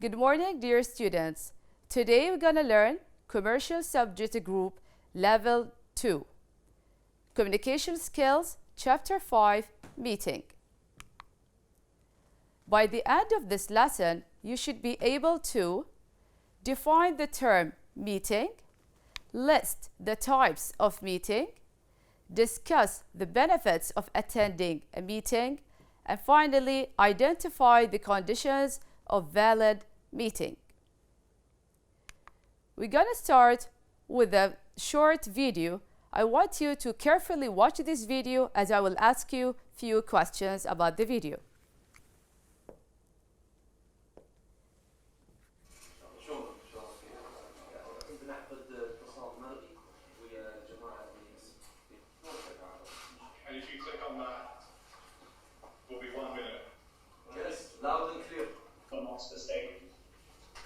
Good morning, dear students. Today we're going to learn Commercial Subject Group Level 2. Communication Skills, Chapter 5, Meeting. By the end of this lesson, you should be able to define the term meeting, list the types of meeting, discuss the benefits of attending a meeting, and finally, identify the conditions of valid meeting. We're going to start with a short video. I want you to carefully watch this video as I will ask you few questions about the video. And if you click on that, will be 1 minute. Yes, loud and clear. I'm not mistaken.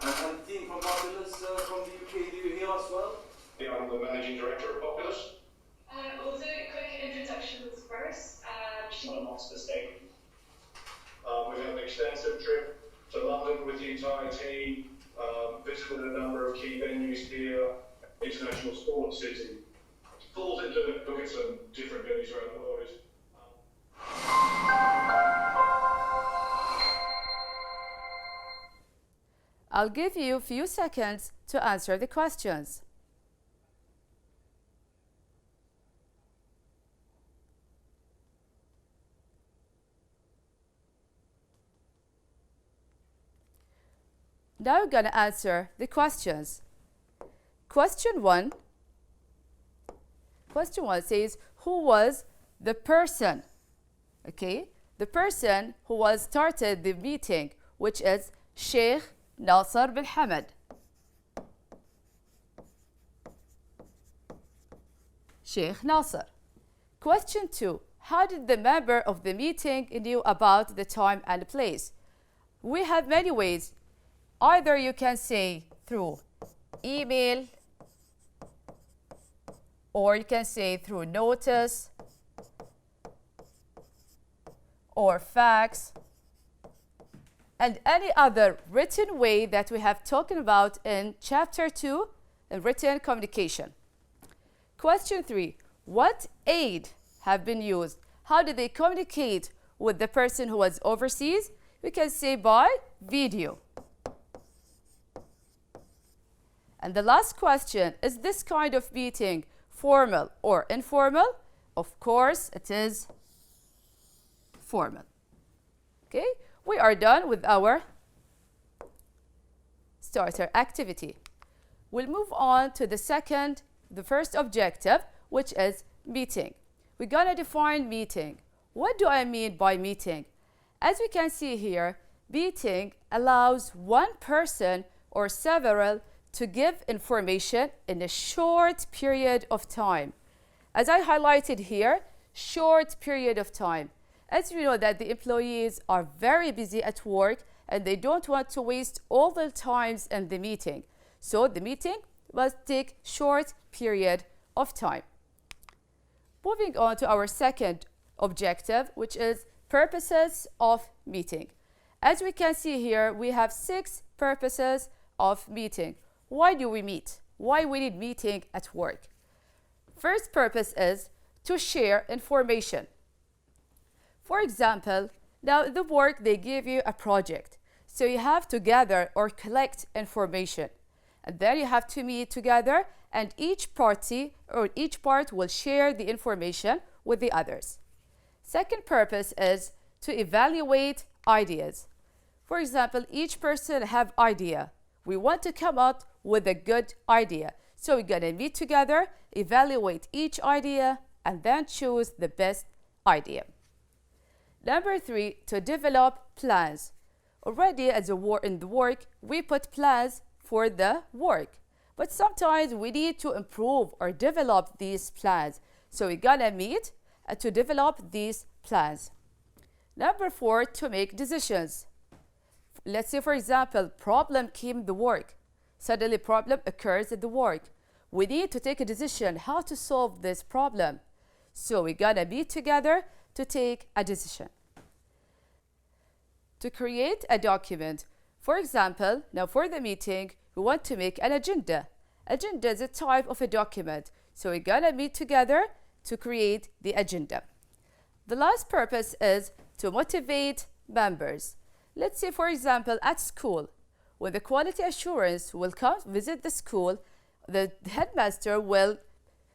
And team from Populous from the UK, do you hear us well? I'm the managing director of Populous. We'll do quick introductions first. I'm not mistaken. We've had an extensive trip to London with the entire team, visited a number of key venues here, international sports city. Falls into look at some different venues around the world. I'll give you a few seconds to answer the questions. Now we're going to answer the questions. Question 1 says, who was the person? Okay, the person who was started the meeting, which is Sheikh Nasser bin Hamad. Sheikh Nasser. Question 2, how did the member of the meeting knew about the time and place? We have many ways. Either you can say through email, or you can say through notice, or fax, and any other written way that we have talked about in Chapter 2, in written communication. Question 3, what aid have been used? How did they communicate with the person who was overseas? We can say by video. And the last question, is this kind of meeting formal or informal? Of course, it is formal. Okay, we are done with our starter activity. We'll move on to the first objective, which is meeting. We're going to define meeting. What do I mean by meeting? As we can see here, meeting allows one person or several to give information in a short period of time. As I highlighted here, short period of time. As you know that the employees are very busy at work and they don't want to waste all the times in the meeting. So the meeting must take short period of time. Moving on to our second objective, which is purposes of meeting. As we can see here, we have 6 purposes of meeting. Why do we meet? Why we need meeting at work? First purpose is to share information. For example, now at the work they give you a project. So you have to gather or collect information. And then you have to meet together and each party or each part will share the information with the others. Second purpose is to evaluate ideas. For example, each person have idea. We want to come up with a good idea. So we're going to meet together, evaluate each idea, and then choose the best idea. Number 3, to develop plans. Already in the work, we put plans for the work. But sometimes we need to improve or develop these plans. So we're going to meet to develop these plans. Number 4, to make decisions. Let's say, for example, problem came in the work. Suddenly problem occurs at the work. We need to take a decision how to solve this problem. So we're gonna meet together to take a decision. To create a document, For example, now for the meeting, we want to make an agenda. Agenda is a type of a document. So we're gonna meet together to create the agenda. The last purpose is to motivate members. Let's say, for example, at school, when the quality assurance will come visit the school, the headmaster will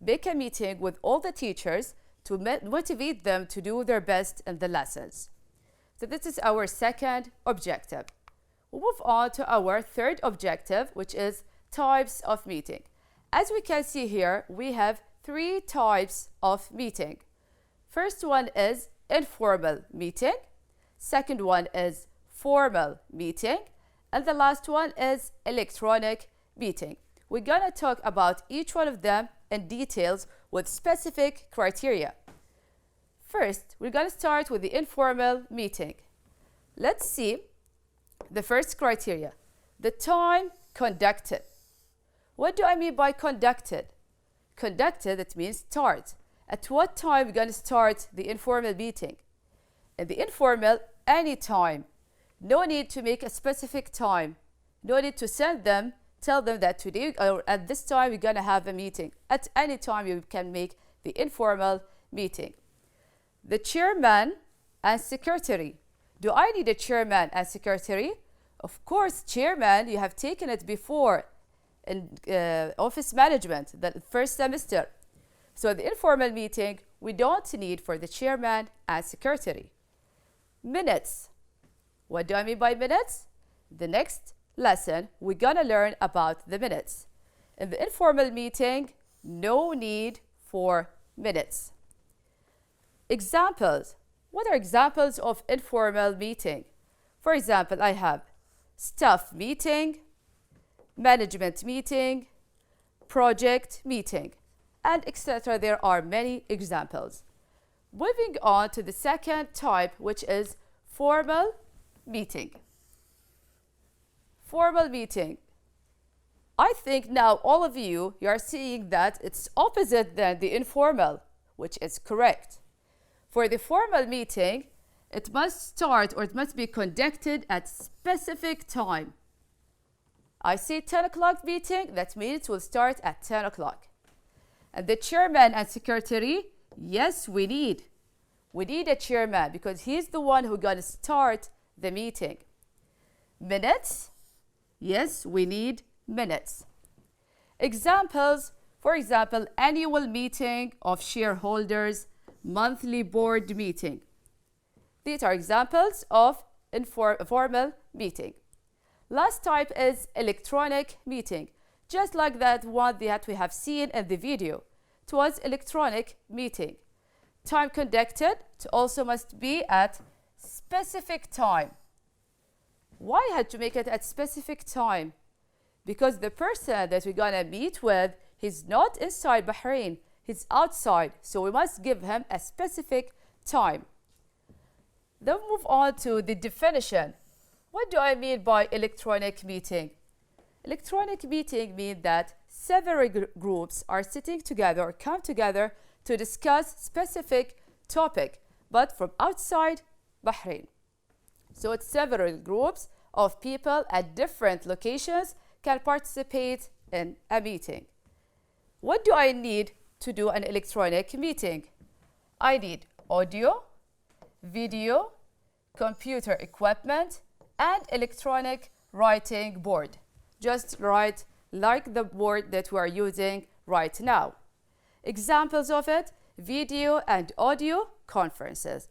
make a meeting with all the teachers to motivate them to do their best in the lessons. So this is our second objective. We'll move on to our third objective, which is types of meeting. As we can see here, we have 3 types of meeting. First one is informal meeting. Second one is formal meeting. And the last one is electronic meeting. We're gonna talk about each one of them in details with specific criteria. First, we're gonna start with the informal meeting. Let's see the first criteria, the time conducted. What do I mean by conducted? Conducted, it means start. At what time we're going to start the informal meeting? In the informal, any time. No need to make a specific time. No need to tell them that today or at this time we're going to have a meeting. At any time you can make the informal meeting. The chairman and secretary. Do I need a chairman and secretary? Of course, chairman, you have taken it before in office management, the first semester. So the informal meeting, we don't need for the chairman and secretary. Minutes. What do I mean by minutes? The next lesson, we're gonna learn about the minutes. In the informal meeting, no need for minutes. Examples. What are examples of informal meeting? For example, I have staff meeting, management meeting, project meeting, and etc. There are many examples. Moving on to the second type, which is formal meeting. Formal meeting. I think now all of you are seeing that it's opposite than the informal, which is correct. For the formal meeting, it must start or it must be conducted at specific time. I say 10 o'clock meeting, that means it will start at 10 o'clock. And the chairman and secretary, yes, we need a chairman because he's the one who's going to start the meeting. Minutes, yes, we need minutes. Examples, for example, annual meeting of shareholders, monthly board meeting. These are examples of formal meeting. Last type is electronic meeting. Just like that one that we have seen in the video. It was electronic meeting. Time conducted, it also must be at specific time. Why had to make it at specific time? Because the person that we're gonna meet with, he's not inside Bahrain, he's outside, so we must give him a specific time. Then move on to the definition. What do I mean by electronic meeting? Electronic meeting means that several groups are sitting together or come together to discuss specific topic, but from outside Bahrain. So it's several groups of people at different locations can participate in a meeting. What do I need to do an electronic meeting? I need audio, video, computer equipment, and electronic writing board. Just write like the board that we are using right now. Examples of it, video and audio conferences.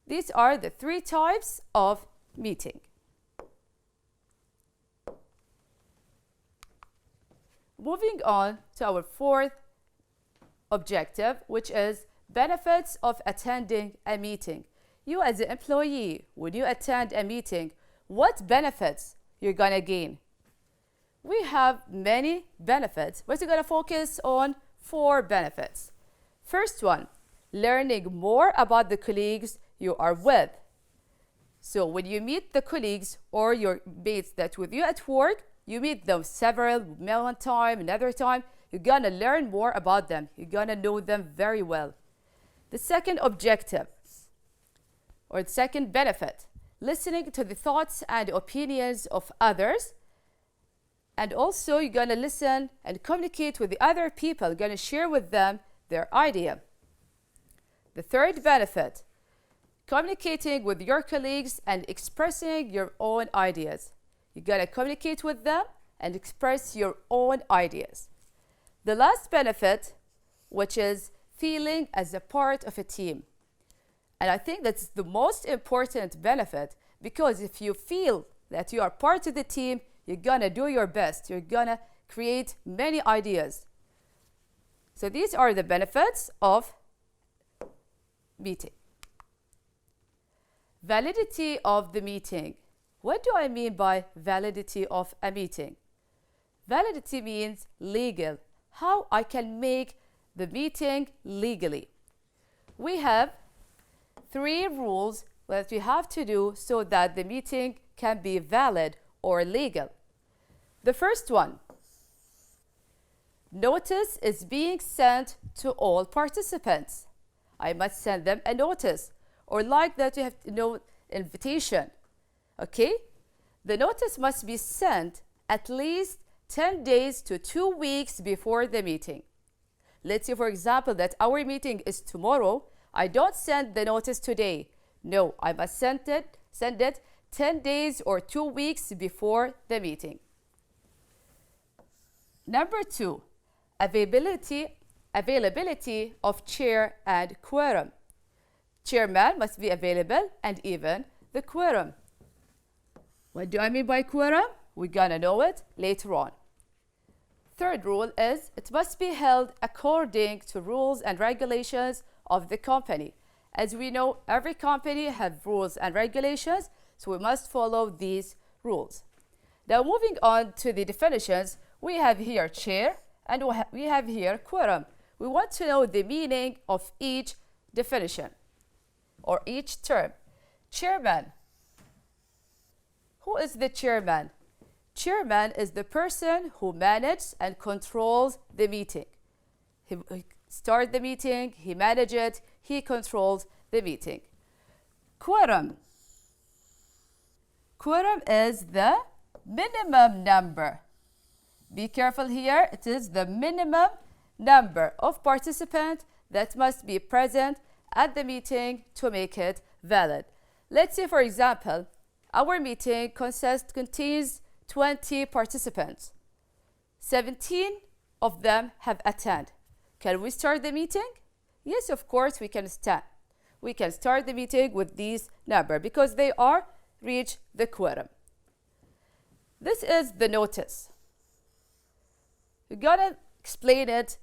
These are the 3 types of meeting. Moving on to our fourth objective, which is benefits of attending a meeting. You as an employee, when you attend a meeting, what benefits you're gonna gain? We have many benefits, but we're gonna focus on 4 benefits. First one, learning more about the colleagues you are with. So when you meet the colleagues or your mates that with you at work, you meet them one time, another time, you're gonna learn more about them. You're gonna know them very well. The second objective, or the second benefit, listening to the thoughts and opinions of others. And also you're going to listen and communicate with the other people. You're going to share with them their idea. The third benefit, communicating with your colleagues and expressing your own ideas. You're going to communicate with them and express your own ideas. The last benefit, which is feeling as a part of a team. And I think that's the most important benefit, because if you feel that you are part of the team, you're gonna do your best. You're gonna create many ideas. So these are the benefits of meeting. Validity of the meeting. What do I mean by validity of a meeting? Validity means legal. How I can make the meeting legally. We have 3 rules that we have to do so that the meeting can be valid or legal. The first one, notice is being sent to all participants. I must send them a notice, or like that you have no invitation. Okay? The notice must be sent at least 10 days to 2 weeks before the meeting. Let's say, for example, that our meeting is tomorrow. I don't send the notice today. No, I must send it 10 days or 2 weeks before the meeting. Number 2, availability of chair and quorum. Chairman must be available and even the quorum. What do I mean by quorum? We're gonna know it later on. Third rule is it must be held according to rules and regulations of the company. As we know, every company has rules and regulations, so we must follow these rules. Now moving on to the definitions, we have here chair and we have here quorum. We want to know the meaning of each definition or each term. Chairman. Who is the chairman? Chairman is the person who manages and controls the meeting. He starts the meeting, he manages it, he controls the meeting. Quorum. Quorum is the minimum number. Be careful here, it is the minimum number of participants that must be present at the meeting to make it valid. Let's say, for example, our meeting contains 20 participants. 17 of them have attended. Can we start the meeting? Yes, of course we can start. We can start the meeting with these numbers because they are reach the quorum. This is the notice. We're gonna explain it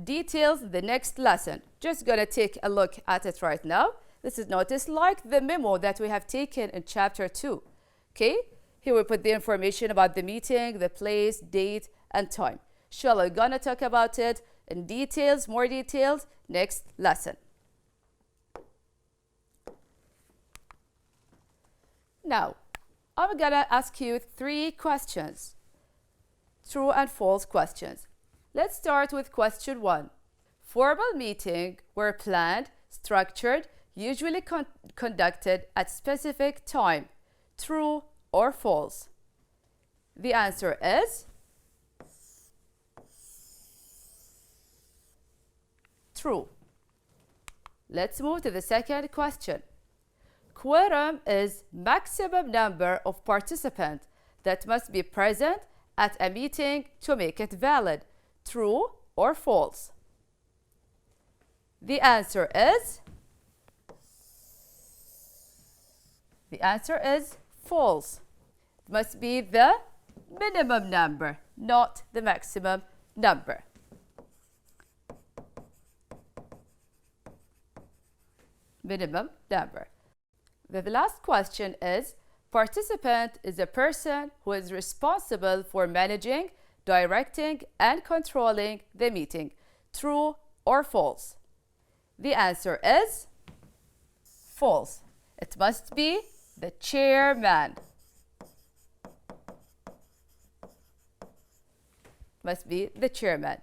details the next lesson. Just gonna take a look at it right now. This is notice like the memo that we have taken in chapter 2. Okay? Here we put the information about the meeting, the place, date, and time. Inshallah, we're gonna talk about it in details, more details, next lesson. Now, I'm gonna ask you 3 questions. True and false questions. Let's start with question 1. Formal meetings were planned, structured, usually conducted at specific time. True or false? The answer is true. Let's move to the second question. Quorum is maximum number of participants that must be present at a meeting to make it valid. True or false? The answer is false. It must be the minimum number, not the maximum number. Minimum number. The last question is, participant is a person who is responsible for managing, directing, and controlling the meeting. True or false? The answer is false. It must be the chairman. Must be the chairman.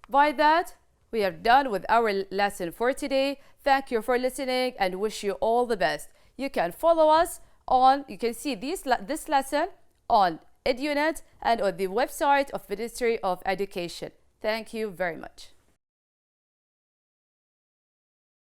By that, we are done with our lesson for today. Thank you for listening and wish you all the best. you can follow us on, you can see this lesson on EduNet and on the website of Ministry of Education. Thank you very much.